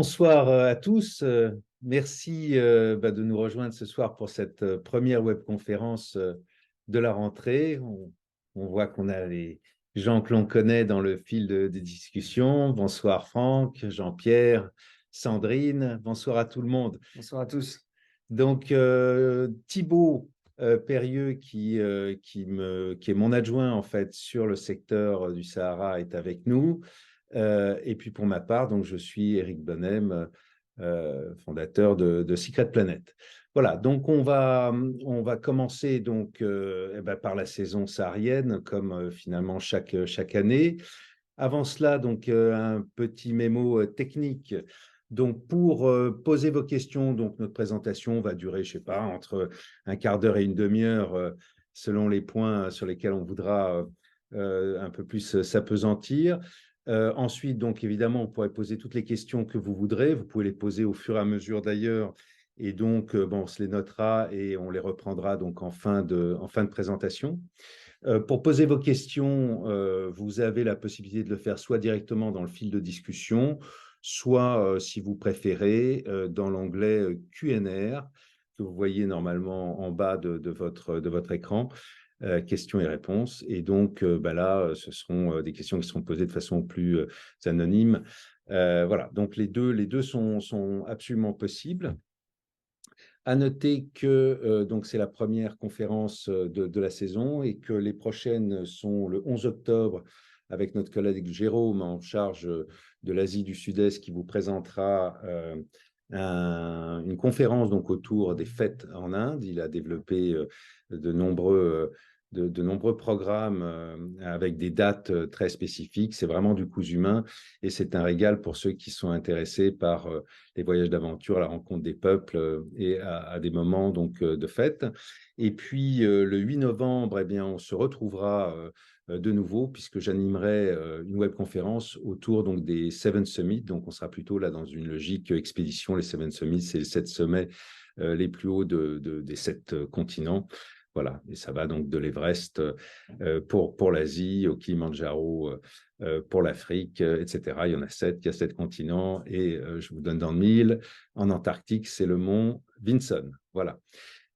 Bonsoir à tous. Merci de nous rejoindre ce soir pour cette première webconférence de la rentrée. On voit qu'on a les gens que l'on connaît dans le fil des discussions. Bonsoir Franck, Jean-Pierre, Sandrine. Bonsoir à tout le monde. Bonsoir à tous. Donc Thibaut Périeux, qui est mon adjoint en fait sur le secteur du Sahara, est avec nous. Et puis pour ma part, donc je suis Éric Bonnem, fondateur de Secret Planet. Voilà, donc on va commencer donc par la saison saharienne, comme finalement chaque année. Avant cela, donc un petit mémo technique. Donc pour poser vos questions, donc notre présentation va durer, je sais pas, entre un quart d'heure et une demi-heure, selon les points sur lesquels on voudra un peu plus s'appesantir. Ensuite, donc évidemment, on pourrait poser toutes les questions que vous voudrez. Vous pouvez les poser au fur et à mesure d'ailleurs. Et donc, on se les notera et on les reprendra donc en fin de présentation. Pour poser vos questions, vous avez la possibilité de le faire soit directement dans le fil de discussion, soit, si vous préférez, dans l'onglet Q&R que vous voyez normalement en bas de votre écran. Questions et réponses. Et donc, là, ce seront des questions qui seront posées de façon plus anonyme. Voilà, donc les deux sont absolument possibles. À noter que donc c'est la première conférence de la saison et que les prochaines sont le 11 octobre avec notre collègue Jérôme en charge de l'Asie du Sud-Est qui vous présentera une conférence donc autour des fêtes en Inde. Il a développé de nombreux programmes avec des dates très spécifiques. C'est vraiment du cousu humain et c'est un régal pour ceux qui sont intéressés par les voyages d'aventure, la rencontre des peuples et à des moments donc de fête. Et puis le 8 novembre, eh bien, on se retrouvera de nouveau puisque j'animerai une webconférence autour donc des Seven Summits. Donc on sera plutôt là dans une logique expédition. Les Seven Summits, c'est les 7 sommets les plus hauts des 7 continents. Voilà, et ça va donc de l'Everest pour l'Asie, au Kilimandjaro pour l'Afrique, etc. Il y en a 7, il y a 7 continents, et je vous donne dans le mille. En Antarctique, c'est le mont Vinson. Voilà.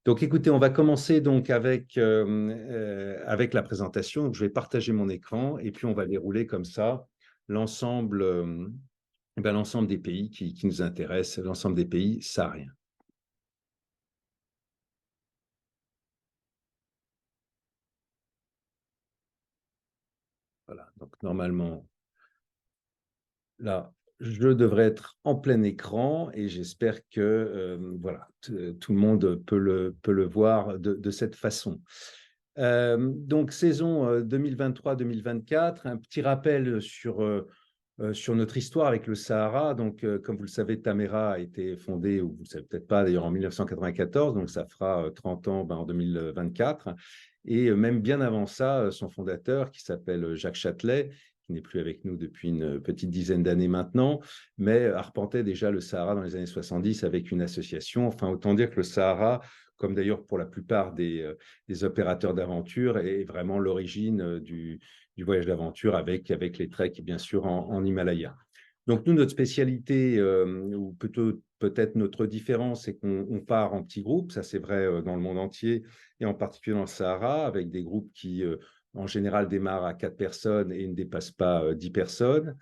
Donc, écoutez, on va commencer donc avec la présentation. Donc, je vais partager mon écran, et puis on va dérouler comme ça l'ensemble des pays qui nous intéressent, l'ensemble des pays sahariens. Voilà, donc normalement, là, je devrais être en plein écran et j'espère que voilà, tout le monde peut le voir de cette façon. Donc, saison 2023-2024, un petit rappel sur notre histoire avec le Sahara. Donc, comme vous le savez, Tamera a été fondée, ou vous ne le savez peut-être pas d'ailleurs, en 1994, donc ça fera 30 ans en 2024. Et même bien avant ça, son fondateur, qui s'appelle Jacques Châtelet, qui n'est plus avec nous depuis une petite dizaine d'années maintenant, mais arpentait déjà le Sahara dans les années 70 avec une association. Enfin, autant dire que le Sahara, comme d'ailleurs pour la plupart des opérateurs d'aventure, est vraiment l'origine du voyage d'aventure avec les treks, bien sûr, en Himalaya. Donc, nous, notre spécialité, ou plutôt peut-être notre différence, c'est qu'on part en petits groupes. Ça, c'est vrai dans le monde entier, et en particulier dans le Sahara, avec des groupes qui, en général, démarrent à 4 personnes et ne dépassent pas 10 personnes.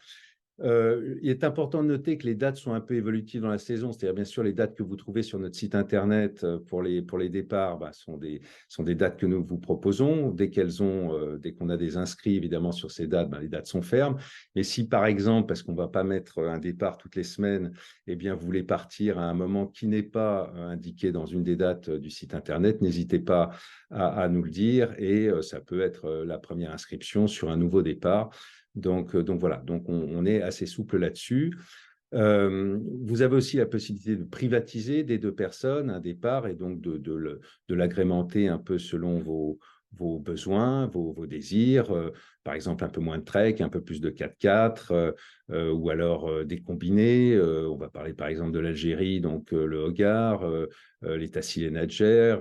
Il est important de noter que les dates sont un peu évolutives dans la saison, c'est-à-dire bien sûr les dates que vous trouvez sur notre site internet pour les départs sont des dates que nous vous proposons. Dès qu'on a des inscrits évidemment sur ces dates, les dates sont fermes. Mais si par exemple, parce qu'on ne va pas mettre un départ toutes les semaines, eh bien vous voulez partir à un moment qui n'est pas indiqué dans une des dates du site internet, n'hésitez pas à nous le dire et ça peut être la première inscription sur un nouveau départ. Donc voilà, donc on est assez souple là-dessus. Vous avez aussi la possibilité de privatiser des 2 personnes un départ et donc de l'agrémenter un peu selon vos besoins, vos désirs. Par exemple, un peu moins de trek, un peu plus de 4x4, ou alors des combinés. On va parler par exemple de l'Algérie, donc le Hogar, les Tassil et Nadjer,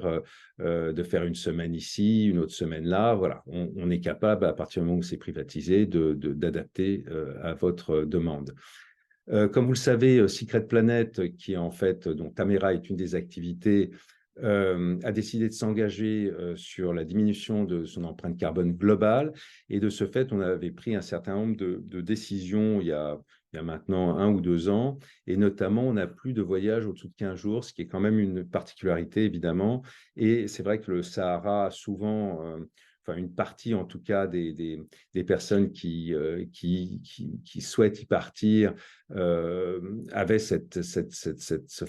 de faire une semaine ici, une autre semaine là. Voilà, on est capable, à partir du moment où c'est privatisé, d'adapter à votre demande. Comme vous le savez, Secret Planet, qui est en fait, dont Tamera est une des activités, a décidé de s'engager sur la diminution de son empreinte carbone globale. Et de ce fait, on avait pris un certain nombre de décisions il y a maintenant 1 ou 2 ans. Et notamment, on n'a plus de voyage au-dessous de 15 jours, ce qui est quand même une particularité, évidemment. Et c'est vrai que le Sahara a souvent, enfin une partie en tout cas des personnes qui souhaitent y partir, avait ce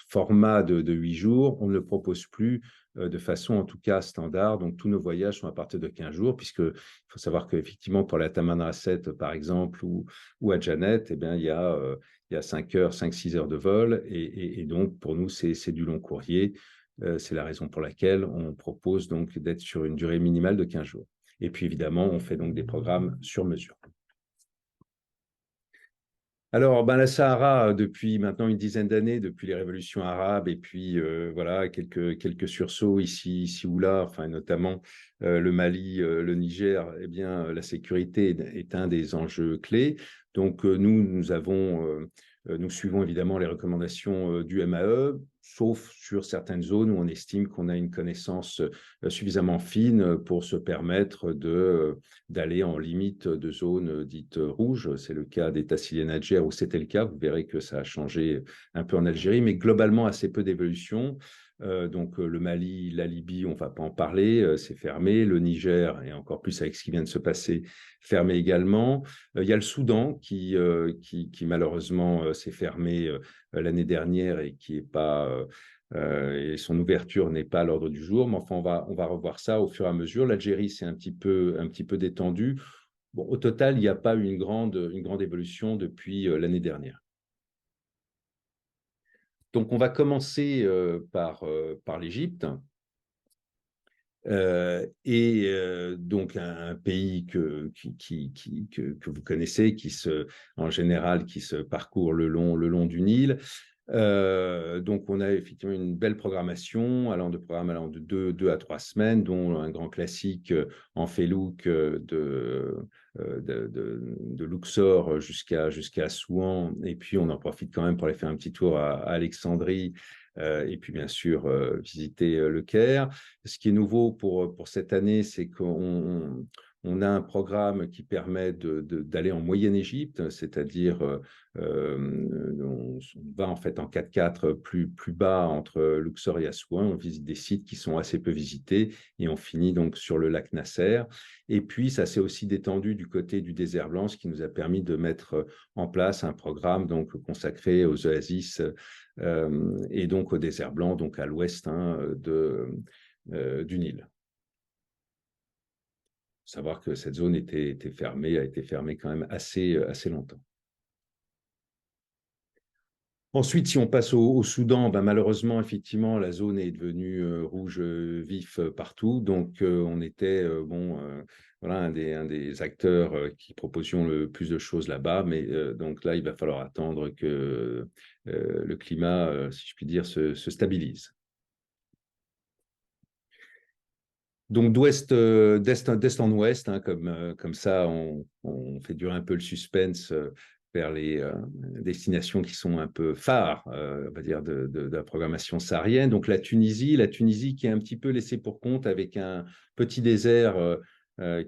format de 8 jours. On ne le propose plus de façon en tout cas standard. Donc tous nos voyages sont à partir de 15 jours, puisqu'il faut savoir qu'effectivement pour la Tamanrasset par exemple ou à Janet, eh bien, il y a 5 heures, 5-6 heures de vol. Et donc pour nous, c'est du long courrier. C'est la raison pour laquelle on propose donc d'être sur une durée minimale de 15 jours. Et puis évidemment, on fait donc des programmes sur mesure. Alors, ben, la Sahara, depuis maintenant une dizaine d'années, depuis les révolutions arabes, et puis voilà, quelques sursauts ici ou là, enfin, notamment le Mali, le Niger, eh bien, la sécurité est un des enjeux clés. Donc, nous suivons évidemment les recommandations du MAE, sauf sur certaines zones où on estime qu'on a une connaissance suffisamment fine pour se permettre d'aller en limite de zones dites rouges. C'est le cas des Tassiliennes Nadjer où c'était le cas. Vous verrez que ça a changé un peu en Algérie, mais globalement assez peu d'évolution. Donc le Mali, la Libye, on ne va pas en parler, c'est fermé. Le Niger, et encore plus avec ce qui vient de se passer, fermé également. Il y a le Soudan qui malheureusement s'est fermé l'année dernière et qui est pas... et son ouverture n'est pas à l'ordre du jour, mais enfin, on va revoir ça au fur et à mesure. L'Algérie, c'est un petit peu détendu. Bon, au total, il n'y a pas eu une grande évolution depuis l'année dernière. Donc, on va commencer par l'Égypte. Donc un pays que vous connaissez, en général, qui se parcourt le long du Nil. Donc, on a effectivement une belle programmation, allant de 2 à 3 semaines, dont un grand classique en Felouk de Luxor jusqu'à Assouan. Et puis, on en profite quand même pour aller faire un petit tour à Alexandrie. Et puis, bien sûr, visiter le Caire. Ce qui est nouveau pour cette année, c'est qu'on a un programme qui permet d'aller en Moyenne-Égypte, c'est-à-dire on va en fait en 4x4 plus bas entre Luxor et Assouan. On visite des sites qui sont assez peu visités et on finit donc sur le lac Nasser. Et puis, ça s'est aussi détendu du côté du désert blanc, ce qui nous a permis de mettre en place un programme donc consacré aux oasis et donc au désert blanc, donc à l'ouest du Nil. Il faut savoir que cette zone a été fermée quand même assez longtemps. Ensuite, si on passe au Soudan, ben malheureusement, effectivement, la zone est devenue rouge vif partout. Donc, on était voilà, un des acteurs qui proposions le plus de choses là-bas. Mais donc là, il va falloir attendre que le climat, si je puis dire, se stabilise. Donc d'est en ouest, hein, comme ça, on fait durer un peu le suspense vers les destinations qui sont un peu phares, on va dire, de la programmation saharienne. Donc la Tunisie qui est un petit peu laissée pour compte avec un petit désert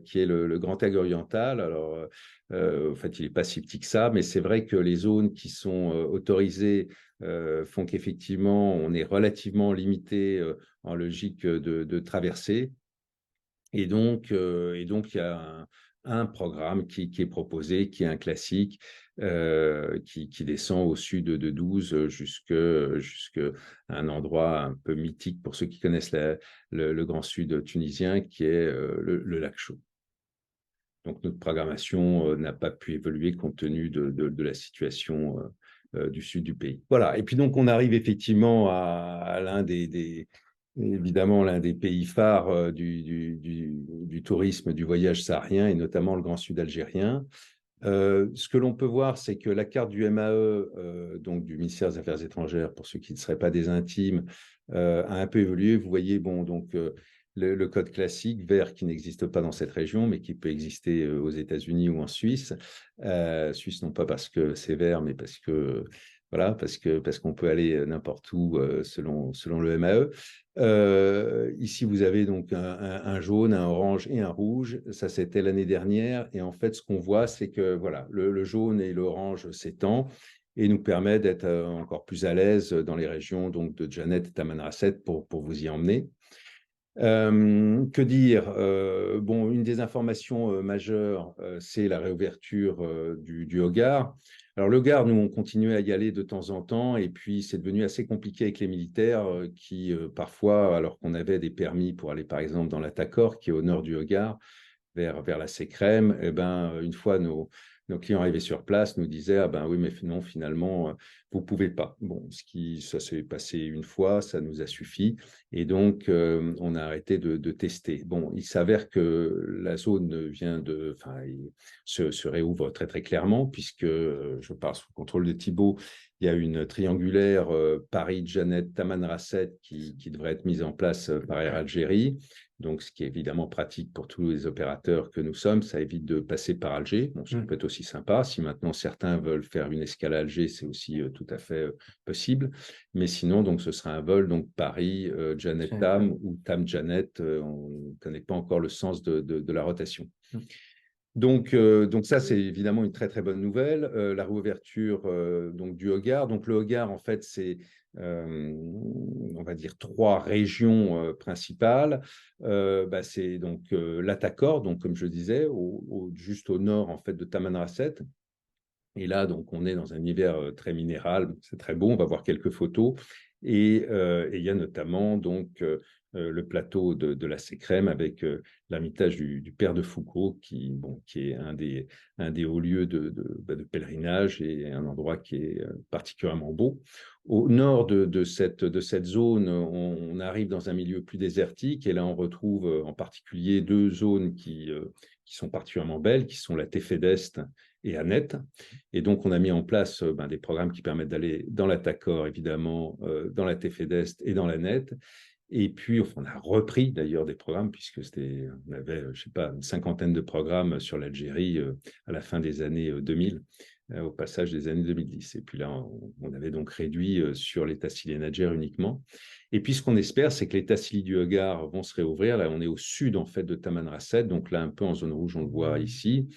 qui est le Grand Tag oriental. Alors, en fait, il n'est pas si petit que ça, mais c'est vrai que les zones qui sont autorisées font qu'effectivement, on est relativement limité en logique de traversée. Et donc, il y a un programme qui est proposé, qui est un classique, qui descend au sud de 12 jusqu'à un endroit un peu mythique pour ceux qui connaissent le grand sud tunisien, qui est le lac Chau. Donc, notre programmation n'a pas pu évoluer compte tenu de la situation du sud du pays. Voilà. Et puis, donc, on arrive effectivement à l'un évidemment, l'un des pays phares du tourisme, du voyage saharien, et notamment le Grand Sud algérien. Ce que l'on peut voir, c'est que la carte du MAE, donc du ministère des Affaires étrangères, pour ceux qui ne seraient pas des intimes, a un peu évolué. Vous voyez, bon, donc le code classique, vert qui n'existe pas dans cette région, mais qui peut exister aux États-Unis ou en Suisse. Suisse, non pas parce que c'est vert, mais parce que voilà, parce qu'on peut aller n'importe où selon le MAE. Ici, vous avez donc un jaune, un orange et un rouge. Ça, c'était l'année dernière. Et en fait, ce qu'on voit, c'est que voilà, le jaune et l'orange s'étend et nous permet d'être encore plus à l'aise dans les régions donc, de Janet et Tamanrasset pour vous y emmener. Que dire bon, une des informations majeures, c'est la réouverture du Hogar. Alors, le Hogar, nous, on continuait à y aller de temps en temps, et puis c'est devenu assez compliqué avec les militaires qui, parfois, alors qu'on avait des permis pour aller, par exemple, dans la Tacor, qui est au nord du Hogar, vers la Sécrème, eh ben, une fois nos clients arrivés sur place nous disaient ah ben oui mais non finalement vous pouvez pas. Bon, ça s'est passé une fois, ça nous a suffi et donc on a arrêté de tester. Bon, il s'avère que la zone se réouvre très très clairement puisque je parle sous le contrôle de Thibault. Il y a une triangulaire Paris, Janet, Tamanrasset qui devrait être mise en place par Air Algérie. Donc, ce qui est évidemment pratique pour tous les opérateurs que nous sommes, ça évite de passer par Alger. Bon, ça peut être aussi sympa. Si maintenant certains veulent faire une escale à Alger, c'est aussi tout à fait possible. Mais sinon, donc, ce sera un vol donc Paris, Janet Tam ou Tam Janet. On ne connaît pas encore le sens de la rotation. Donc ça, c'est évidemment une très, très bonne nouvelle. La réouverture donc, du Hogar. Donc, le Hogar, en fait, c'est, on va dire, 3 régions principales. C'est donc l'Atacor, donc, comme je disais, juste au nord, en fait, de Tamanrasset. Et là, donc, on est dans un univers très minéral. C'est très beau. On va voir quelques photos. Et il y a notamment donc le plateau de la Sécrème avec l'ermitage du Père de Foucault, qui est un des hauts lieux de pèlerinage et un endroit qui est particulièrement beau. Au nord de cette zone, on arrive dans un milieu plus désertique et là, on retrouve en particulier 2 zones qui sont particulièrement belles, qui sont la Tefed Est et Anet. Et donc, on a mis en place des programmes qui permettent d'aller dans la Tacor, évidemment, dans la Tefed Est et dans la Net. Et puis, on a repris d'ailleurs des programmes, puisque on avait, je ne sais pas, une cinquantaine de programmes sur l'Algérie à la fin des années 2000, au passage des années 2010. Et puis là, on avait donc réduit sur les Tassili Nadjer uniquement. Et puis, ce qu'on espère, c'est que les Tassili du Hogar vont se réouvrir. Là, on est au sud, en fait, de Tamanrasset, donc là, un peu en zone rouge, on le voit ici.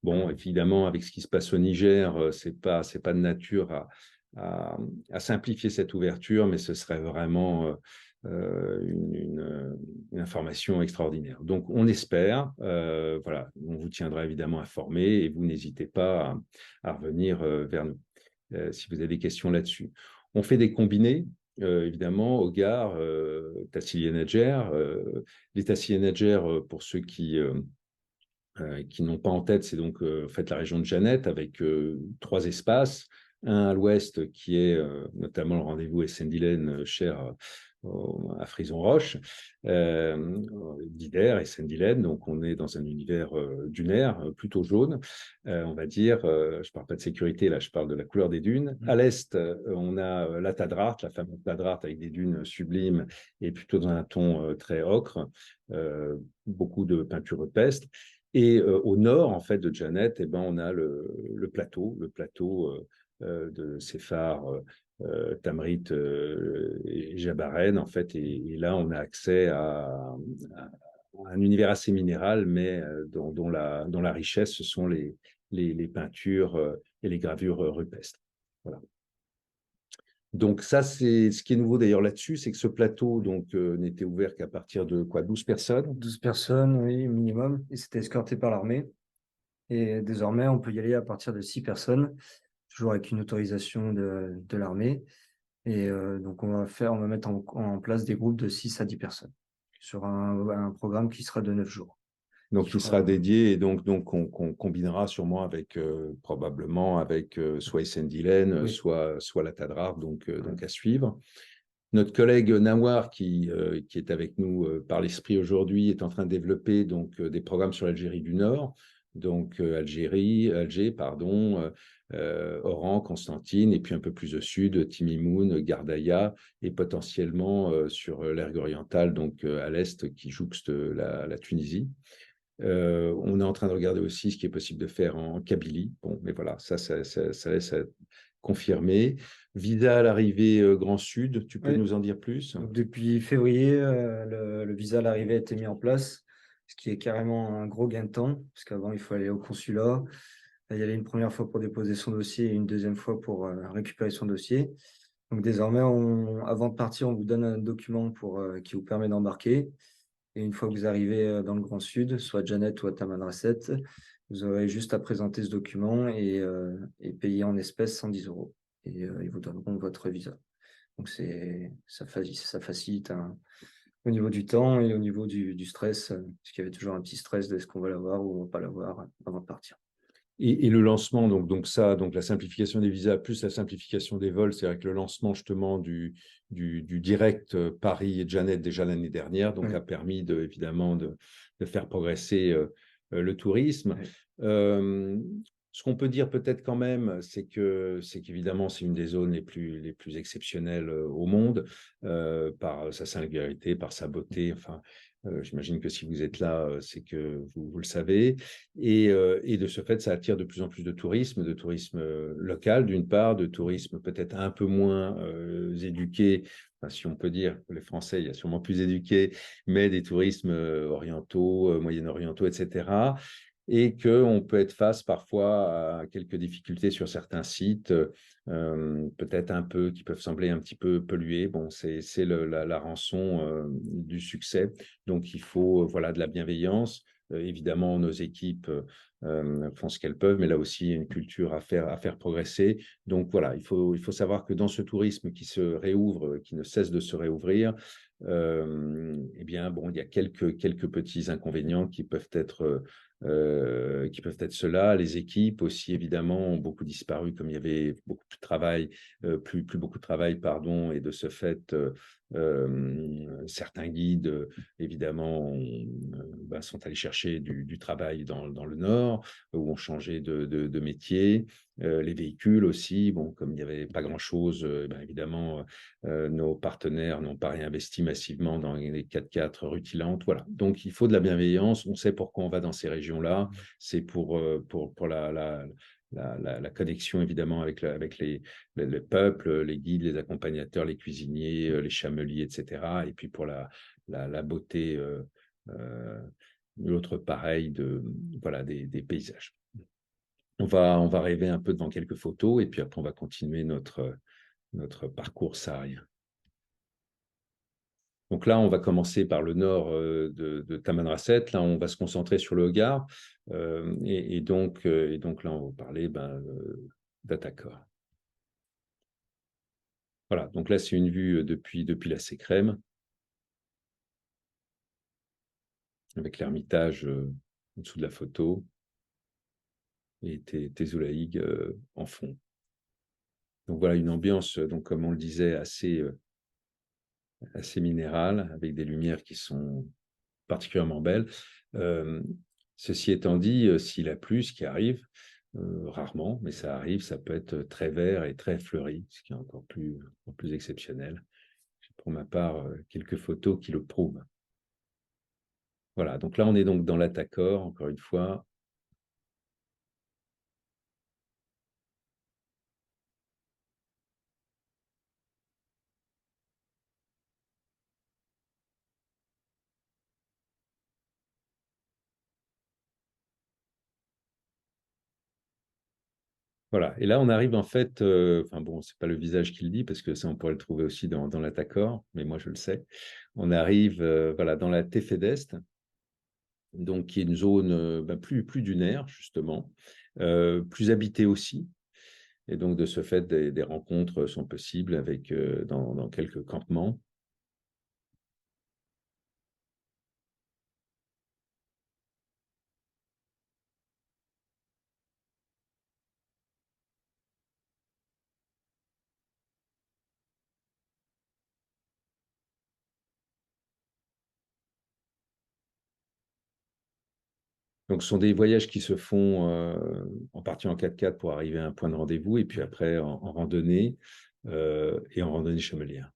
Bon, évidemment, avec ce qui se passe au Niger, c'est pas de nature à simplifier cette ouverture, mais ce serait vraiment une information extraordinaire. Donc, on espère, voilà, on vous tiendra évidemment informé et vous n'hésitez pas à revenir vers nous si vous avez des questions là-dessus. On fait des combinés. Évidemment, Hogar, Tassili Nadjer. Les Tassili Nadjer, pour ceux qui n'ont pas en tête, c'est donc en fait la région de Janet avec 3 espaces. Un à l'ouest qui est notamment le rendez-vous Essendilen, cher à Frison-Roche, d'Ider et Sendilen. Donc on est dans un univers dunaire, plutôt jaune, on va dire. Je ne parle pas de sécurité, là je parle de la couleur des dunes. À l'est, on a la Tadrart, la fameuse Tadrart avec des dunes sublimes et plutôt dans un ton très ocre, beaucoup de peinture rupestre. Et au nord, en fait, de Janet, eh ben, on a le plateau de Séphar, Tamrit et Jabaren, en fait. Et là, on a accès à un univers assez minéral, mais dont la richesse, ce sont les peintures et les gravures rupestres. Voilà. Donc ça, c'est ce qui est nouveau d'ailleurs là-dessus, c'est que ce plateau n'était ouvert qu'à partir de 12 personnes. 12 personnes, oui, minimum, et c'était escorté par l'armée. Et désormais, on peut y aller à partir de 6 personnes, toujours avec une autorisation de l'armée. Et donc, on va mettre en place des groupes de 6 à 10 personnes sur un programme qui sera de 9 jours. Donc, il sera dédié et donc on combinera sûrement avec probablement avec soit Essendilen, Oui. soit la Tadrart, donc à suivre. Notre collègue Nawar, qui est avec nous par l'esprit aujourd'hui, est en train de développer donc des programmes sur l'Algérie du Nord. Donc Alger, pardon, Oran, Constantine, et puis un peu plus au sud, Timimoun, Gardaïa, et potentiellement sur l'ergue orientale, donc à l'est, qui jouxte la Tunisie. On est en train de regarder aussi ce qui est possible de faire en Kabylie. Bon, mais voilà, ça laisse à confirmer. Visa à l'arrivée Grand Sud, tu peux Oui. nous en dire plus? Donc, depuis février, le visa à l'arrivée a été mis en place, ce qui est carrément un gros gain de temps, parce qu'avant, il faut aller au consulat, y aller une première fois pour déposer son dossier et une deuxième fois pour récupérer son dossier. Donc désormais, avant de partir, on vous donne un document qui vous permet d'embarquer. Et une fois que vous arrivez dans le Grand Sud, soit Janet ou à Tamanrasset, vous aurez juste à présenter ce document et payer en espèces 110 euros. Et ils vous donneront votre visa. Donc ça facilite au niveau du temps et au niveau du stress, parce qu'il y avait toujours un petit stress de est-ce qu'on va l'avoir ou on va pas l'avoir avant de partir. Et le lancement, donc la simplification des visas plus la simplification des vols, c'est avec le lancement justement du direct Paris et Janet déjà l'année dernière, donc Oui, a permis évidemment de faire progresser le tourisme. oui, Euh, Ce qu'on peut dire peut-être quand même, c'est qu'évidemment c'est une des zones les plus exceptionnelles au monde par sa singularité, par sa beauté. Enfin, j'imagine que si vous êtes là, c'est que vous le savez. Et de ce fait, ça attire de plus en plus de tourisme local d'une part, de tourisme peut-être un peu moins éduqué, enfin, si on peut dire, les Français, il y a sûrement plus éduqués, mais des tourismes orientaux, moyen-orientaux, etc. Et qu'on peut être face parfois à quelques difficultés sur certains sites, peut-être un peu, qui peuvent sembler un petit peu pollués. Bon, c'est la rançon du succès. Donc, il faut voilà, de la bienveillance. Évidemment, nos équipes font ce qu'elles peuvent, mais là aussi, il y a une culture à faire progresser. Donc voilà, il faut savoir que dans ce tourisme qui se réouvre, qui ne cesse de se réouvrir, eh bien, bon, il y a quelques petits inconvénients qui peuvent être ceux-là. Les équipes aussi, évidemment, ont beaucoup disparu, comme il y avait beaucoup de travail, plus beaucoup de travail, pardon, et de ce fait, certains guides, évidemment, sont allés chercher du travail dans le Nord, ou ont changé de métier. Les véhicules aussi, bon, comme il n'y avait pas grand-chose, ben évidemment, nos partenaires n'ont pas réinvesti massivement dans les 4x4 rutilantes. Voilà. Donc, il faut de la bienveillance. On sait pourquoi on va dans ces régions-là. C'est pour la connexion, évidemment, avec les peuples, les guides, les accompagnateurs, les cuisiniers, les chameliers, etc. Et puis pour la beauté, euh, l'autre pareil voilà, des paysages. On va rêver un peu devant quelques photos et puis après, on va continuer notre parcours saharien. Donc là, on va commencer par le nord de Tamanrasset. Là, on va se concentrer sur le Hogar. Et donc là, on va parler d'Atakor. Voilà, donc là, c'est une vue depuis la Sécrème, avec l'Ermitage en dessous de la photo et Tézoulaïg en fond. Donc voilà, une ambiance, donc, comme on le disait, assez minérale, avec des lumières qui sont particulièrement belles. Euh, Ceci étant dit, s'il a plu, ce qui arrive, rarement, mais ça arrive, ça peut être très vert et très fleuri, ce qui est encore plus exceptionnel. J'ai pour ma part quelques photos qui le prouvent. Voilà, donc là on est donc dans l'Atakor, encore une fois. Voilà, et là on arrive en fait, enfin bon, c'est pas le visage qui le dit, parce que ça on pourrait le trouver aussi dans l'Atakor, mais moi je le sais. On arrive voilà, dans la Tefedest, donc qui est une zone plus dunaire, justement, plus habitée aussi. Et donc, de ce fait, des rencontres sont possibles dans quelques campements. Donc, ce sont des voyages qui se font en partie en 4x4 pour arriver à un point de rendez-vous, et puis après en randonnée et en randonnée chamelière.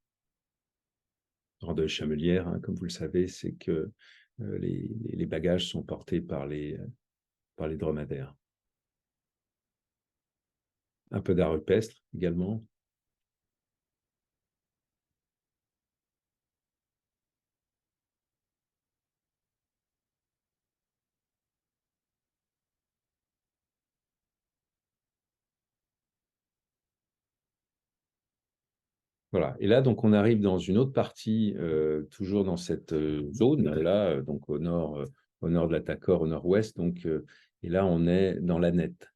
Randonnée chamelière, hein, comme vous le savez, c'est que les bagages sont portés par les dromadaires. Un peu d'art rupestre également. Voilà. Et là, donc, on arrive dans une autre partie, toujours dans cette zone-là, donc au nord de la Tacor, au nord-ouest. Donc, et là, on est dans la Nette,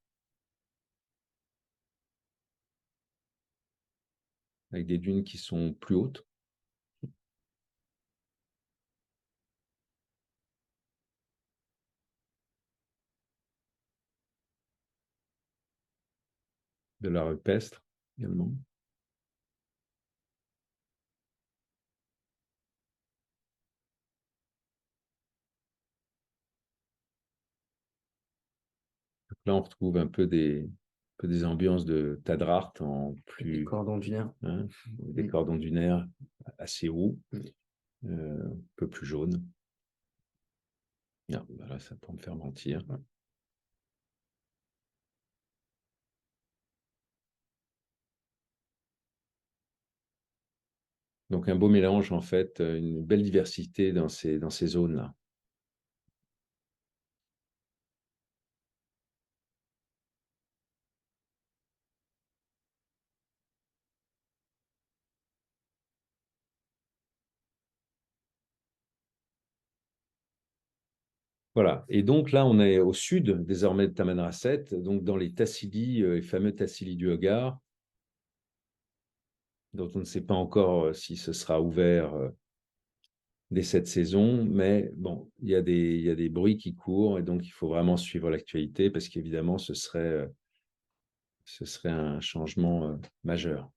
avec des dunes qui sont plus hautes. De l'art rupestre également. Là, on retrouve un peu des ambiances de Tadrart en Des plus, cordons dunaires. hein, des cordons dunaires assez hauts, Mm. un peu plus jaunes. Ah, voilà, ça peut me faire mentir. Donc, un beau mélange, en fait, une belle diversité dans ces zones-là. Voilà. Et donc là, on est au sud, désormais, de Tamanrasset, donc dans les Tassili, les fameux Tassili du Hogar, dont on ne sait pas encore si ce sera ouvert dès cette saison, mais bon, il y a des bruits qui courent, et donc il faut vraiment suivre l'actualité, parce qu'évidemment, ce serait un changement majeur.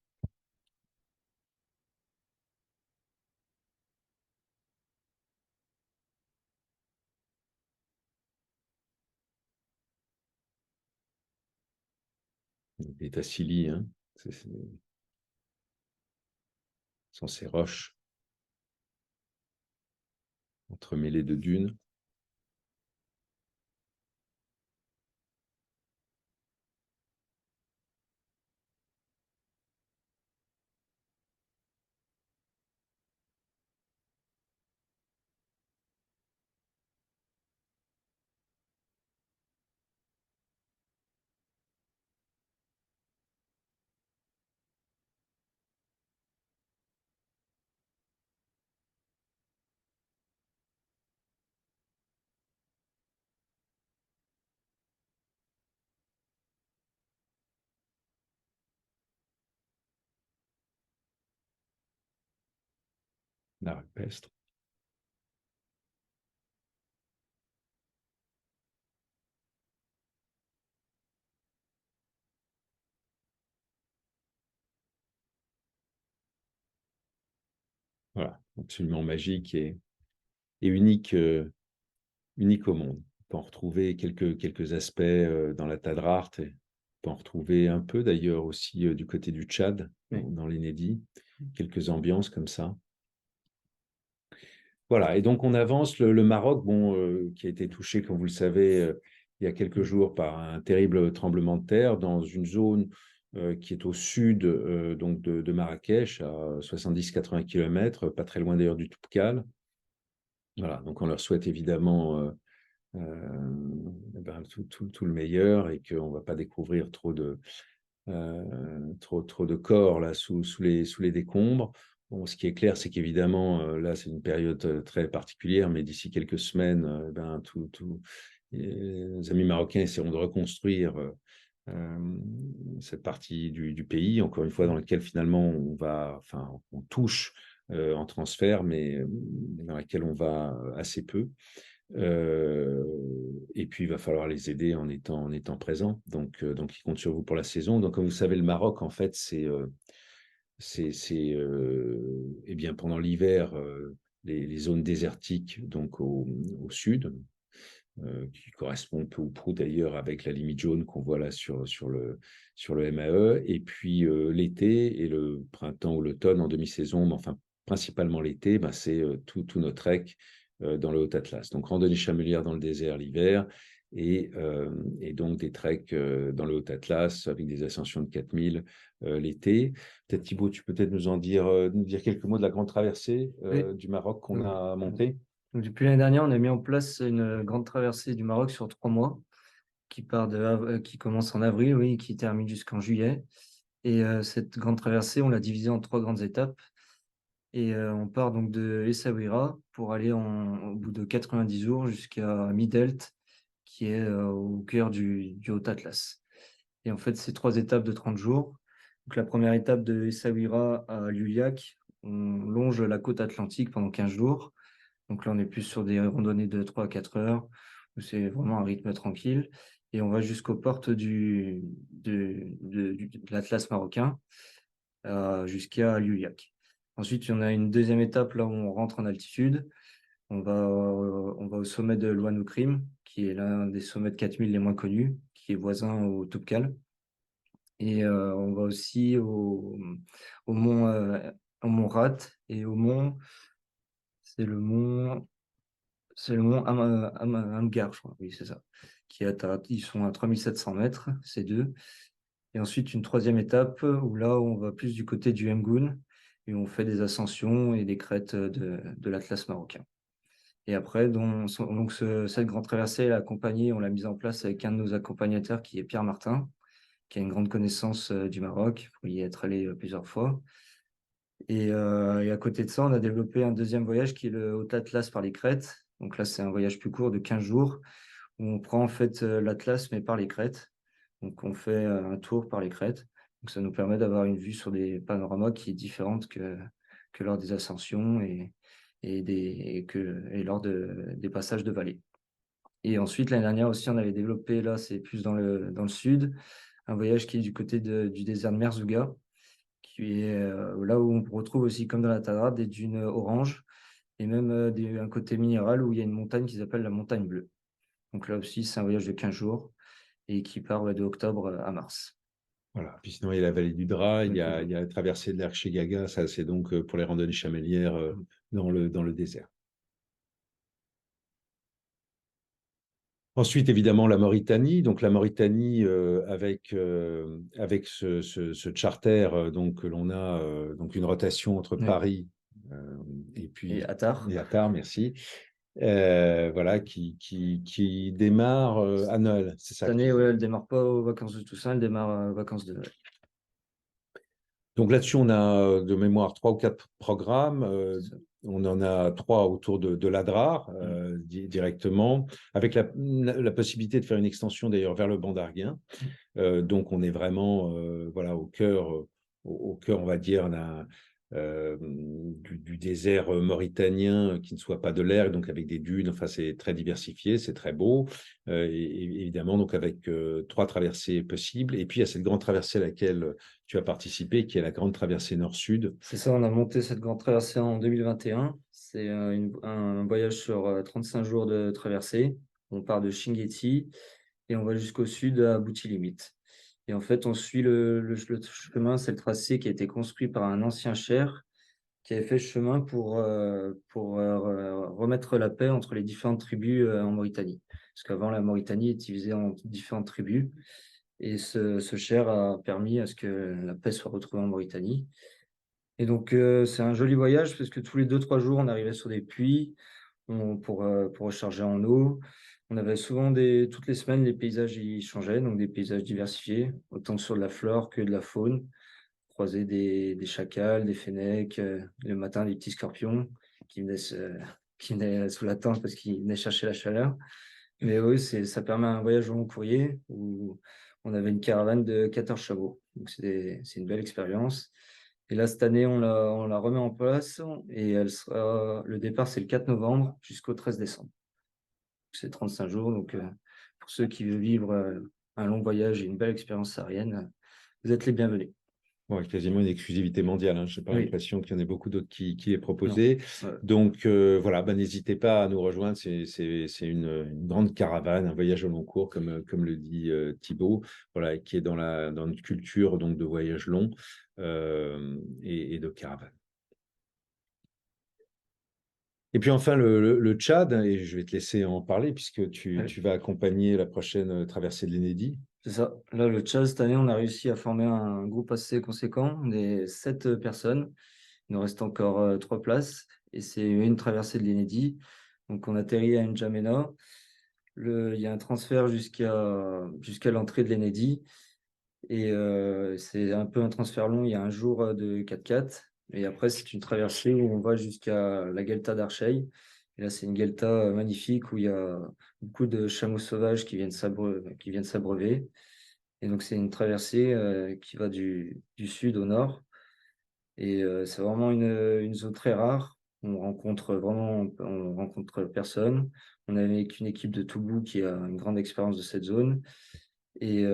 Les Tassili, hein, sont ces roches entremêlées de dunes. La rupestre. Voilà, absolument magique et unique, unique au monde. On peut en retrouver quelques aspects dans la Tadrart, et on peut en retrouver un peu d'ailleurs aussi du côté du Tchad, dans l'Inédit, quelques ambiances comme ça. Voilà, et donc on avance. Le Maroc, bon, qui a été touché, comme vous le savez, il y a quelques jours par un terrible tremblement de terre dans une zone qui est au sud donc de Marrakech, à 70-80 km, pas très loin d'ailleurs du Toubkal. Voilà, donc on leur souhaite évidemment tout le meilleur, et qu'on ne va pas découvrir trop de corps là sous les décombres. Bon, ce qui est clair, c'est qu'évidemment, là, c'est une période très particulière, mais d'ici quelques semaines, les amis marocains essaieront de reconstruire cette partie du pays, encore une fois, dans laquelle finalement on touche en transfert, mais dans laquelle on va assez peu. Et puis, il va falloir les aider en étant présent. Donc, ils comptent sur vous pour la saison. Donc, comme vous savez, le Maroc, en fait, eh bien, pendant l'hiver, les zones désertiques, donc au sud. qui correspond peu ou prou d'ailleurs avec la limite jaune qu'on voit là sur le MAE. Et puis l'été et le printemps ou l'automne en demi-saison, mais enfin principalement l'été, ben, c'est tout notre trek dans le Haut-Atlas. Donc randonnée chamelière dans le désert l'hiver et donc des treks dans le Haut-Atlas avec des ascensions de 4000 l'été. Peut-être Thibaut, tu peux peut-être nous dire quelques mots de la grande traversée Oui. du Maroc qu'on Donc, a montée. donc, depuis l'année dernière, on a mis en place une grande traversée du Maroc sur 3 mois qui commence en avril, oui, qui termine jusqu'en juillet. Et cette grande traversée, on l'a divisée en 3 grandes étapes. Et on part donc de Essaouira pour aller au bout de 90 jours jusqu'à Midelt, qui est au cœur du Haut Atlas. Et en fait, c'est 3 étapes de 30 jours. Donc, la première étape de Essaouira à Luliac, on longe la côte atlantique pendant 15 jours. Donc là, on est plus sur des randonnées de 3 à 4 heures, où c'est vraiment un rythme tranquille. Et on va jusqu'aux portes de l'Atlas marocain, jusqu'à Luliac. Ensuite, il y en a une deuxième étape là où on rentre en altitude. On va au sommet de Loane-Oukrim, qui est l'un des sommets de 4000 les moins connus, qui est voisin au Toubkal. Et on va aussi au mont, au mont Rat et au mont, c'est le mont, c'est le mont Amgar, je crois. Oui, c'est ça. Ils sont à 3700 mètres, ces deux. Et ensuite, une troisième étape où là, on va plus du côté du Mgoun et on fait des ascensions et des crêtes de l'Atlas marocain. Et après, cette grande traversée, elle est accompagnée, on l'a mise en place avec un de nos accompagnateurs qui est Pierre Martin, qui a une grande connaissance du Maroc, pour y être allé plusieurs fois. Et à côté de ça, on a développé un deuxième voyage qui est le Haut Atlas par les crêtes. Donc là, c'est un voyage plus court de 15 jours où on prend en fait l'Atlas, mais par les crêtes. Donc on fait un tour par les crêtes. Donc ça nous permet d'avoir une vue sur des panoramas qui est différente que lors des ascensions et lors des passages de vallée. Et ensuite, l'année dernière aussi, on avait développé, là, c'est plus dans le sud, un voyage qui est du côté du désert de Merzouga, qui est là où on retrouve aussi, comme dans la Tadra, des dunes oranges et même un côté minéral où il y a une montagne qui s'appelle la montagne bleue. Donc là aussi, c'est un voyage de 15 jours et qui part de octobre à mars. Voilà. Puis sinon, il y a la vallée du Dra, Donc, il y a la traversée de l'Arche Gaga, ça c'est donc pour les randonnées chamelières dans le désert. Ensuite, évidemment, la Mauritanie. Donc la Mauritanie avec ce charter donc, que l'on a, donc une rotation entre oui. Paris Et puis Attar. et Attar, merci. Voilà, qui démarre à Noël, c'est ça Cette année, qui. ouais, elle démarre pas aux vacances de Toussaint, elle démarre aux vacances de Noël. Donc là-dessus, on a de mémoire 3 ou 4 programmes. C'est ça. On en a 3 autour de l'Adrar Mm. directement, avec la possibilité de faire une extension d'ailleurs vers le banc d'Arguin. Donc on est vraiment voilà, au cœur, on va dire, du désert mauritanien qui ne soit pas de l'air, donc avec des dunes. Enfin, c'est très diversifié, c'est très beau. Et évidemment, donc avec 3 traversées possibles. Et puis, il y a cette grande traversée à laquelle tu as participé, qui est la grande traversée nord-sud. C'est ça, on a monté cette grande traversée en 2021. C'est un voyage sur 35 jours de traversée. On part de Chinguetti et on va jusqu'au sud à Boutilimit. Et en fait, on suit le chemin, c'est le tracé qui a été construit par un ancien cher qui avait fait le chemin pour remettre la paix entre les différentes tribus en Mauritanie. Parce qu'avant, la Mauritanie était divisée en différentes tribus. Et ce cher a permis à ce que la paix soit retrouvée en Mauritanie. Et donc, c'est un joli voyage parce que tous les 2, 3 jours, on arrivait sur des puits pour recharger en eau. On avait souvent toutes les semaines, les paysages y changeaient, donc des paysages diversifiés, autant sur de la flore que de la faune. Croiser des chacals, des fennecs, le matin, des petits scorpions qui venaient, qui venaient sous la tente parce qu'ils venaient chercher la chaleur. Mais oui, ça permet un voyage au long courrier où on avait une caravane de 14 chevaux. Donc, c'est une belle expérience. Et là, cette année, on la remet en place et le départ, c'est le 4 novembre jusqu'au 13 décembre. C'est 35 jours. Donc, pour ceux qui veulent vivre un long voyage et une belle expérience saharienne, vous êtes les bienvenus. Ouais, quasiment une exclusivité mondiale, hein. Je n'ai pas Oui, l'impression qu'il y en ait beaucoup d'autres qui est non. proposé. Ouais, Donc voilà, bah, n'hésitez pas à nous rejoindre. C'est une grande caravane, un voyage au long cours, comme le dit Thibaut, voilà, qui est dans notre culture donc, de voyage long et de caravane. Et puis enfin, le Tchad, et je vais te laisser en parler puisque ouais, tu vas accompagner la prochaine traversée de l'Enedi. c'est ça. Là, le Tchad, cette année, on a réussi à former un groupe assez conséquent. On est 7 personnes. Il nous reste encore 3 places. Et c'est une traversée de l'Enedi. Donc, on atterrit à N'Djamena. Il y a un transfert jusqu'à l'entrée de l'Enedi. Et c'est un peu un transfert long. Il y a un jour de 4x4. Et après, c'est une traversée où on va jusqu'à la Guelta d'Archeil. Et là, c'est une Guelta magnifique où il y a beaucoup de chameaux sauvages qui viennent s'abreuver. Et donc, c'est une traversée qui va du sud au nord. Et c'est vraiment une zone très rare. On rencontre personne. On est avec une équipe de Toubou qui a une grande expérience de cette zone. Et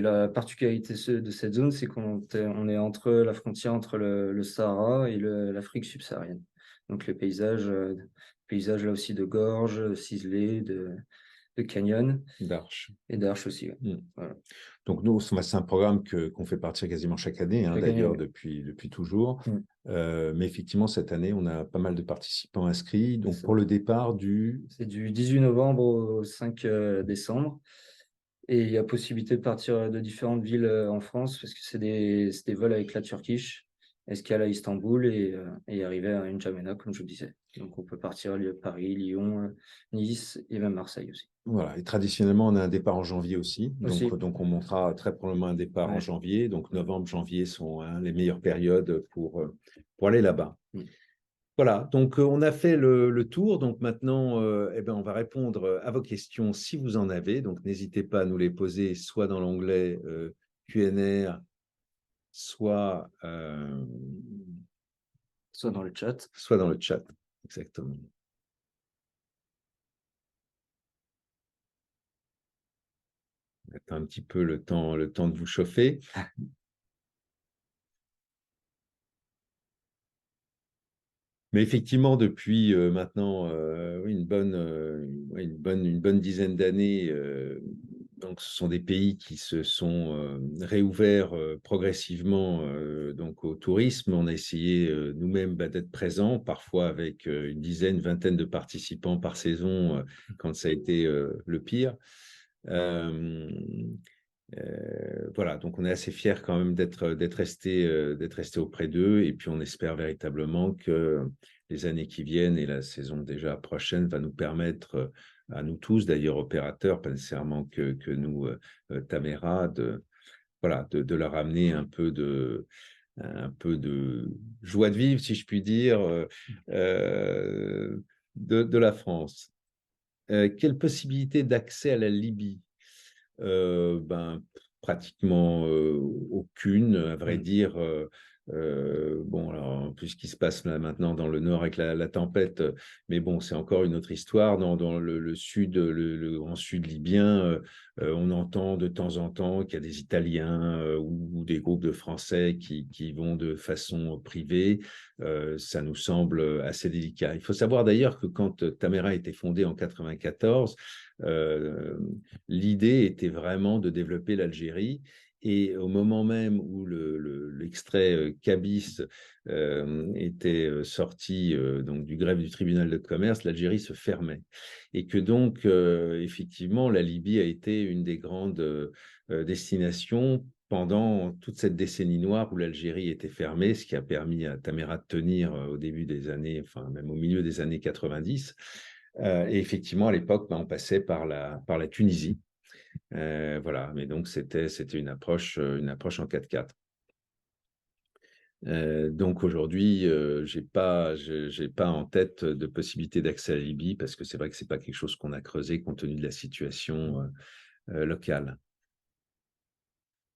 la particularité de cette zone, c'est on est entre la frontière entre le Sahara et l'Afrique subsaharienne. Donc les paysages là aussi de gorges, ciselés, de canyons D'Arche. et d'arches aussi. Ouais. Mm. Voilà. Donc, nous, c'est un programme qu'on fait partir quasiment chaque année, hein, Chaque année, d'ailleurs, oui. depuis toujours. Mm. Mais effectivement, cette année, on a pas mal de participants inscrits. C'est Donc, ça. pour le départ du… C'est du 18 novembre au 5 décembre. Et il y a possibilité de partir de différentes villes en France parce que c'est des vols avec la Turkish, escale à Istanbul et arriver à N'Djamena, comme je vous disais. Donc on peut partir à Paris, Lyon, Nice et même Marseille aussi. Voilà. Et traditionnellement, on a un départ en janvier aussi. Aussi, Donc on montera très probablement un départ en ouais. janvier. Donc, novembre, janvier sont hein, les meilleures périodes pour aller là-bas. Mm. Voilà, donc on a fait le tour. Donc maintenant, eh ben, on va répondre à vos questions si vous en avez. Donc n'hésitez pas à nous les poser soit dans l'onglet Q&A, soit, Soit dans le chat. soit dans le chat. Exactement. Attends un petit peu le temps de vous chauffer. Mais effectivement, depuis maintenant oui, ouais, une bonne dizaine d'années, donc ce sont des pays qui se sont réouverts progressivement donc au tourisme. On a essayé nous-mêmes bah, d'être présents, parfois avec une dizaine, vingtaine de participants par saison quand ça a été le pire. Euh, voilà, donc on est assez fiers quand même d'être resté auprès d'eux et puis on espère véritablement que les années qui viennent et la saison déjà prochaine va nous permettre à nous tous, d'ailleurs opérateurs, pas nécessairement que nous, Tamera, voilà, de leur amener un peu de joie de vivre, si je puis dire, de la France. Quelle possibilité d'accès à la Libye? Ben, pratiquement aucune, à vrai Mm. dire. Bon, alors, en plus, ce qui se passe là maintenant dans le nord avec la tempête, mais bon, c'est encore une autre histoire. Dans le sud, le grand sud libyen, on entend de temps en temps qu'il y a des Italiens ou des groupes de Français qui vont de façon privée. Ça nous semble assez délicat. Il faut savoir d'ailleurs que quand Tamera a été fondée en 94, euh, l'idée était vraiment de développer l'Algérie. Et au moment même où l'extrait Cabis était sorti donc du greffe du tribunal de commerce, l'Algérie se fermait. Et que donc, effectivement, la Libye a été une des grandes destinations pendant toute cette décennie noire où l'Algérie était fermée, ce qui a permis à Tamera de tenir au début des années, enfin même au milieu des années 90. Et effectivement, à l'époque, ben, on passait par la Tunisie. Voilà, mais donc c'était une approche en 4x4. Donc aujourd'hui, j'ai pas en tête de possibilité d'accès à la Libye parce que c'est vrai que c'est pas quelque chose qu'on a creusé compte tenu de la situation locale.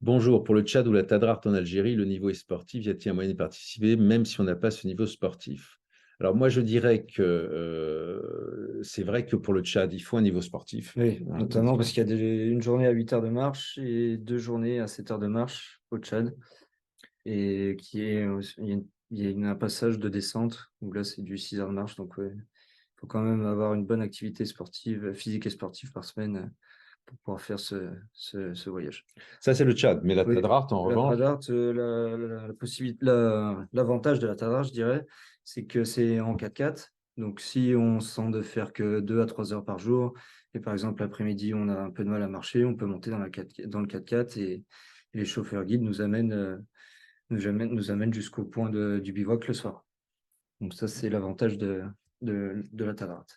Bonjour, pour le Tchad ou la Tadrart en Algérie, le niveau est sportif. Y a-t-il un moyen de participer, même si on n'a pas ce niveau sportif? Alors moi, je dirais que c'est vrai que pour le Tchad, il faut un niveau sportif. Oui, Hein, notamment parce qu'il y a une journée à 8 heures de marche et 2 journées à 7 heures de marche au Tchad. et il y a un passage de descente, donc là, c'est du 6 heures de marche, donc ouais, il faut quand même avoir une bonne activité sportive, physique et sportive par semaine pour pouvoir faire ce voyage. Ça, c'est le Tchad. Mais la Oui, Tadrart, en la revanche, Tradart, l'avantage de la Tradart, je dirais, c'est que c'est en 4x4. Donc, si on sent de faire que 2 à 3 heures par jour, et par exemple, l'après-midi, on a un peu de mal à marcher, on peut monter dans le 4x4 et les chauffeurs guides nous amènent jusqu'au point du bivouac le soir. Donc, ça, c'est l'avantage de la Tradart.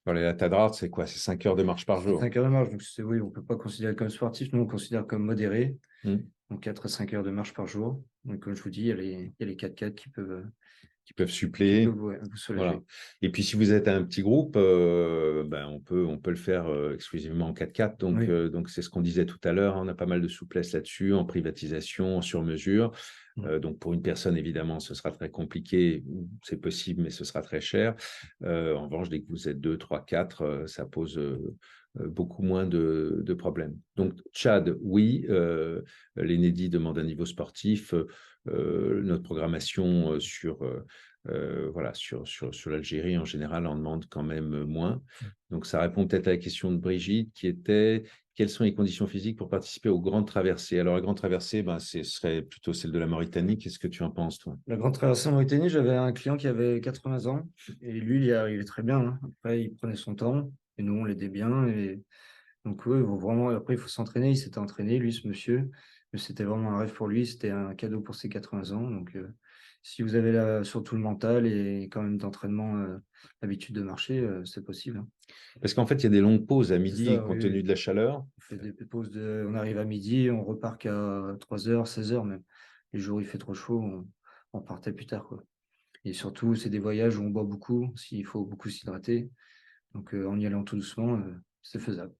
la Tadrart, c'est quoi? C'est 5 heures de marche par C'est jour. 5 heures de marche, donc oui, on ne peut pas considérer comme sportif, nous, on considère comme modéré. Hmm. Donc 4 à 5 heures de marche par jour. Donc, comme je vous dis, il y a les 4x4 Qui peuvent qui peuvent suppléer. vous Voilà. soulager. Et puis, si vous êtes un petit groupe, ben, on peut le faire exclusivement en 4x4. Oui. Donc, c'est ce qu'on disait tout à l'heure. On a pas mal de souplesse là-dessus, en privatisation, en sur-mesure. Mm. Donc, pour une personne, évidemment, ce sera très compliqué. C'est possible, mais ce sera très cher. En revanche, dès que vous êtes 2, 3, 4, ça pose beaucoup moins de problèmes. Donc, Tchad, oui. L'Enedi demande un niveau sportif. Notre programmation voilà, sur l'Algérie, en général, on demande quand même moins. Donc, ça répond peut-être à la question de Brigitte qui était quelles sont les conditions physiques pour participer aux grandes traversées? Alors, la grande traversée, ben, ce serait plutôt celle de la Mauritanie. Qu'est-ce que tu en penses, toi? La grande traversée en Mauritanie, j'avais un client qui avait 80 ans et lui, il y arrivait très bien, hein. Après, il prenait son temps et nous, on l'aidait bien. Et donc, oui, vraiment, après, il faut s'entraîner. Il s'était entraîné, lui, ce monsieur. Mais c'était vraiment un rêve pour lui. C'était un cadeau pour ses 80 ans. Donc, si vous avez surtout le mental et quand même d'entraînement, l'habitude de marcher, c'est possible, hein. Parce qu'en fait, il y a des longues pauses à C'est midi ça, compte oui, tenu oui. de la chaleur. On fait des pauses on arrive à midi, on repart qu'à 3 heures, 16 heures même. Les jours où il fait trop chaud, on partait plus tard, quoi. Et surtout, c'est des voyages où on boit beaucoup, s'il faut beaucoup s'hydrater. Donc, en y allant tout doucement, c'est faisable.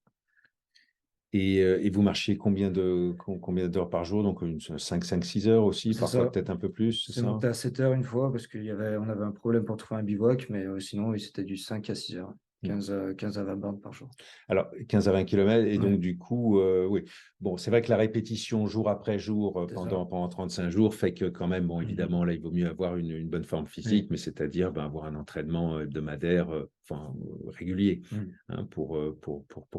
Et vous marchiez combien d'heures par jour? Donc, 6 heures aussi, C'est parfois ça. peut-être un peu plus, c'est C'est ça? monté à 7 heures une fois parce on avait un problème pour trouver un bivouac, mais sinon, oui, c'était du 5 à 6 heures. 15 à 20 bornes par jour. Alors, 15 à 20 kilomètres, et Ouais, donc du coup, oui. Bon, c'est vrai que la répétition jour après jour, c'est ça. pendant 35 jours, fait que quand même, bon, Mhm. évidemment, là, il vaut mieux avoir une bonne forme physique, Oui. mais c'est-à-dire ben, avoir un entraînement hebdomadaire, enfin, régulier, Mhm. hein, pour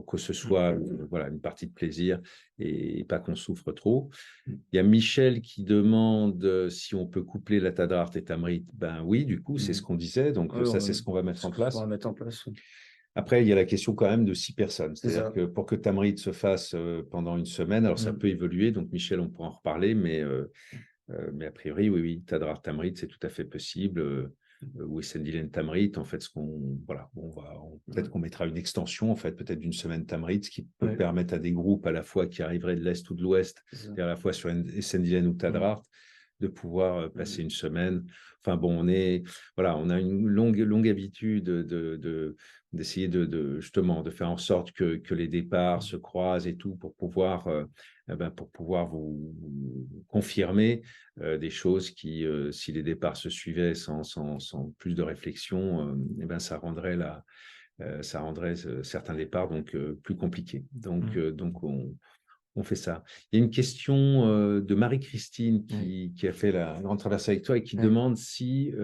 que ce Mhm. soit voilà, une partie de plaisir et pas qu'on souffre trop. Mhm. Il y a Michel qui demande si on peut coupler la Tadrart et Tamrit. Ben oui, du coup, c'est ce Mhm. qu'on disait, donc Ouais, ça, c'est ce qu'on va mettre ce en qu'il faudra place. mettre en place. Oui. Après, il y a la question quand même de 6 personnes. C'est C'est-à-dire ça. que pour que Tamrit se fasse pendant une semaine, alors ça Mhm. peut évoluer. Donc, Michel, on pourra en reparler. Mais a priori, oui, oui, Tadrar Tamrit, c'est tout à fait possible. Ou Essendilen Tamrit, en fait, voilà, peut-être Ouais. qu'on mettra une extension, en fait, peut-être d'une semaine Tamrit, ce qui peut Ouais, permettre à des groupes à la fois qui arriveraient de l'Est ou de l'Ouest, c'est ça. et à la fois sur Essendilen ou Mhm. Tadrar, de pouvoir passer Mhm. une semaine. Enfin bon, voilà, on a une longue habitude d'essayer justement de faire en sorte que les départs se croisent et tout pour pouvoir vous confirmer des choses qui, si les départs se suivaient sans plus de réflexion, ça rendrait certains départs donc plus compliqués. Mhm. Donc on fait ça. Il y a une question de Marie-Christine Oui. qui a fait la grande traversée avec toi et qui Oui. demande si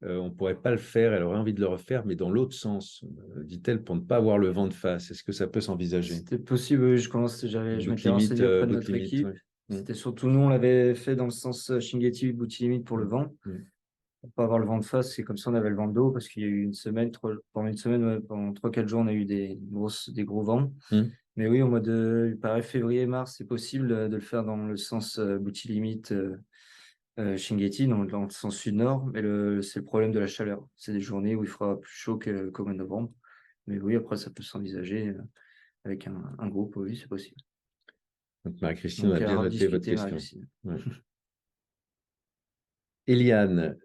on ne pourrait pas le faire. Elle aurait envie de le refaire, mais dans l'autre sens, dit-elle, pour ne pas avoir le vent de face. Est-ce que ça peut s'envisager? C'était possible, oui, je m'étais renseigné auprès de Bout notre limite, équipe. ouais. Mm, C'était surtout nous, on l'avait fait dans le sens Shingeti, Bouti pour le mm, vent. mm, Pour pas avoir le vent de face, c'est comme ça on avait le vent de dos parce qu'il y a eu une semaine, pendant une semaine, ouais, pendant 3-4 jours, on a eu des gros vents. mm. Mais oui, au mois pareil, février, mars, c'est possible de le faire dans le sens Bouti limite, Shingeti, dans le sens sud-nord. Mais c'est le problème de la chaleur. C'est des journées où il fera plus chaud qu'au mois de novembre. Mais oui, après, ça peut s'envisager avec un groupe, oui, c'est possible. Donc, Marie-Christine, on a Donc, bien à noté votre rediscuter, question. Marie-Christine. Ouais. Eliane,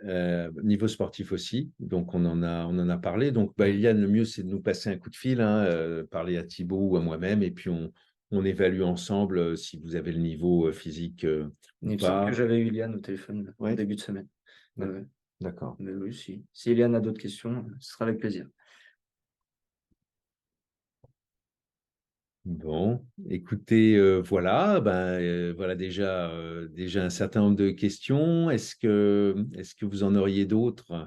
niveau sportif aussi, donc on en a parlé. Donc, bah, Eliane, le mieux, c'est de nous passer un coup de fil, hein, parler à Thibaut ou à moi-même, et puis on évalue ensemble si vous avez le niveau physique ou Il me semble que pas. j'avais eu Iliane au téléphone en Oui, début de semaine. Ouais, ouais. d'accord. Mais oui, si Iliane a d'autres questions, ce sera avec plaisir. Bon, écoutez, voilà, voilà déjà un certain nombre de questions. Est-ce que vous en auriez d'autres?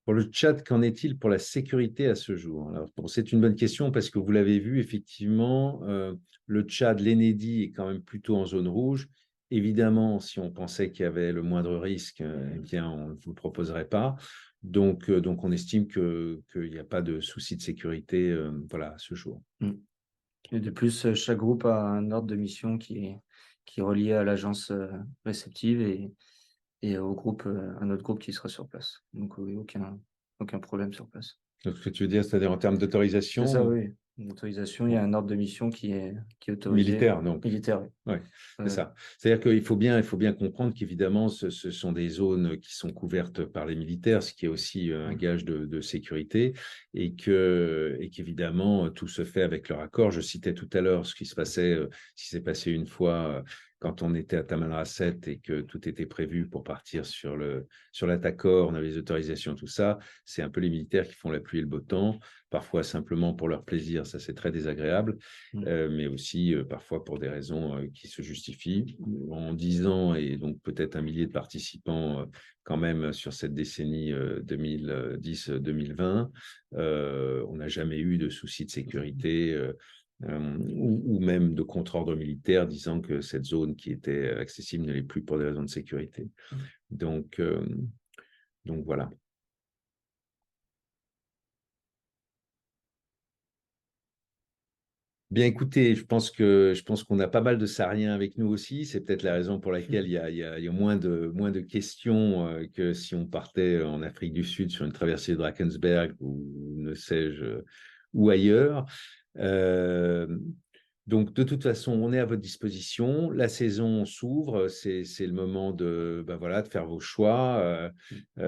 Pour le chat, qu'en est-il pour la sécurité à ce jour? Alors, bon, c'est une bonne question parce que vous l'avez vu, effectivement, le Tchad, l'Enedi est quand même plutôt en zone rouge. Évidemment, si on pensait qu'il y avait le moindre risque, eh bien, on ne vous le proposerait pas. Donc, on estime qu'il n'y a pas de souci de sécurité voilà, à ce jour. Mm. Et de plus, chaque groupe a un ordre de mission qui est relié à l'agence réceptive et au groupe, un autre groupe qui sera sur place. Donc oui, aucun problème sur place. Donc, ce que tu veux dire, c'est-à-dire en termes C'est ça, d'autorisation oui. Une autorisation, il y a un ordre de mission qui est autorisé, militaire, donc. militaire, oui. Oui, c'est Ouais. ça. C'est-à-dire qu'il faut bien comprendre qu'évidemment, ce sont des zones qui sont couvertes par les militaires, ce qui est aussi un Mm. gage de sécurité, et qu'évidemment, tout se fait avec leur accord. Je citais tout à l'heure ce qui s'est passé une fois quand on était à Tamanrasset et que tout était prévu pour partir sur l'Atacor, on avait les autorisations, tout ça. C'est un peu les militaires qui font la pluie et le beau temps, parfois simplement pour leur plaisir, ça c'est très désagréable. Mm. Mais aussi parfois pour des raisons qui se justifient. En 10 ans et donc peut-être un millier de participants quand même sur cette décennie 2010-2020, on n'a jamais eu de soucis de sécurité ou même de contre-ordre militaire disant que cette zone qui était accessible ne l'est plus pour des raisons de sécurité. Donc, euh, donc voilà. Bien, écoutez, je pense qu'on a pas mal de Sahariens avec nous aussi. C'est peut-être la raison pour laquelle il y a moins de questions que si on partait en Afrique du Sud sur une traversée de Drakensberg ou ne sais-je ou ailleurs. Euh, donc, de toute façon, on est à votre disposition. La saison s'ouvre. C'est le moment voilà, de faire vos choix.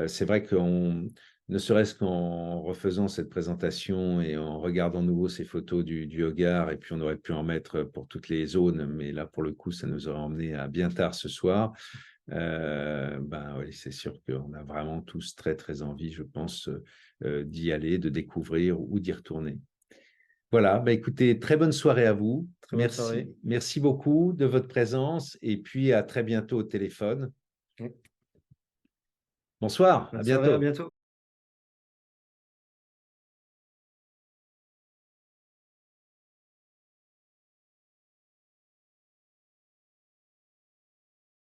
C'est vrai qu'on ne serait-ce qu'en refaisant cette présentation et en regardant de nouveau ces photos du Hogar, et puis on aurait pu en mettre pour toutes les zones, mais là, pour le coup, ça nous aurait emmené à bien tard ce soir. Oui, c'est sûr qu'on a vraiment tous très, très envie, je pense, d'y aller, de découvrir ou d'y retourner. Voilà, écoutez, très bonne soirée à vous. Très bonne soirée. Merci beaucoup de votre présence et puis à très bientôt au téléphone. Oui. Bonsoir, à Bonne soirée, à bientôt. bientôt.